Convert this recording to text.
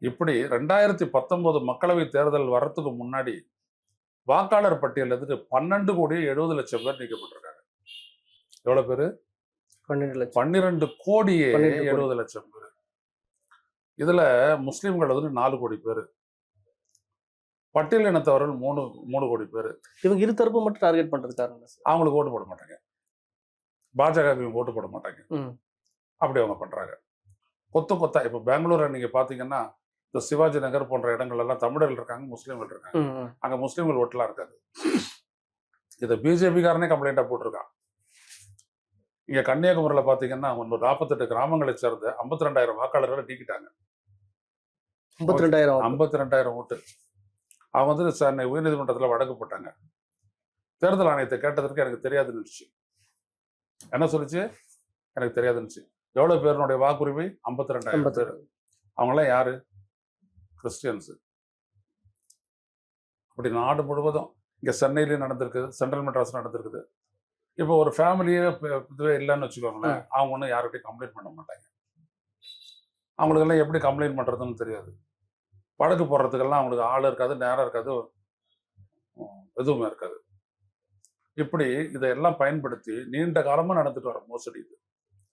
இப்படி 2019 மக்களவை தேர்தல் வர்றதுக்கு முன்னாடி வாக்காளர் பட்டியல் இருந்து 12,70,00,000 பேர் நீக்கப்பட்டிருக்காங்க. எவ்வளவு பேரு? 12 லட்சம். 12 கோடியே 12 கோடி. 70 லட்சம் பேர். இதுல முஸ்லிம்கள் வந்து 4 கோடி பேர், பட்டியல் இனத்தவர்கள் 3 கோடி பேர். இவங்க இரு தரப்பு மட்டும் டார்கெட் பண்றாங்க. அவங்களுக்கு ஓட்டு போட மாட்டாங்க, பாஜக ஓட்டு போட மாட்டாங்க. ம். அப்படி அவங்க பண்றாங்க. கொத்தா இப்ப பெங்களூரை நீங்க பாத்தீங்கன்னா, இந்த சிவாஜி நகர் போன்ற இடங்கள் எல்லாம் தமிழர்கள் இருக்காங்க, முஸ்லீம்கள் இருக்காங்க. அங்க முஸ்லீம்கள் ஓட்டுலாம் இருக்காது. இதை பிஜேபிக்காரனே கம்ப்ளைண்டா போட்டிருக்கான். இங்க கன்னியாகுமரியில பாத்தீங்கன்னா 48 கிராமங்களை சேர்ந்த 52,000 வாக்காளர்களை நீக்கிட்டாங்க. 52,000 ஓட்டு. அவங்க வந்து சென்னை உயர்நீதிமன்றத்தில் வழக்கு போட்டாங்க. தேர்தல் ஆணையத்தை கேட்டதற்கு எனக்கு தெரியாதுன்னு. என்ன சொல்லிச்சு? எனக்கு தெரியாதுன்னு. எவ்வளவு பேருடைய வாக்குரிமை? 52,000 பேர். அவங்களாம் யாரு? கிறிஸ்டியன்ஸ். அப்படி நாடு முழுவதும், இங்க சென்னையிலயும் நடந்திருக்குது, சென்ட்ரல் மெட்ராஸ் நடந்திருக்குது. இப்போ ஒரு ஃபேமிலியே இதுவே இல்லைன்னு வச்சுக்கோங்களேன், அவங்க ஒன்றும் யார்கிட்டையும் கம்ப்ளைண்ட் பண்ண மாட்டாங்க. அவங்களுக்கெல்லாம் எப்படி கம்ப்ளைண்ட் பண்றதுன்னு தெரியாது. வழக்கு போடுறதுக்கெல்லாம் அவங்களுக்கு ஆள் இருக்காது, நேரம் இருக்காது, எதுவுமே இருக்காது. இப்படி இதையெல்லாம் பயன்படுத்தி நீண்ட காலமா நடந்துட்டு வர மோசடி இது.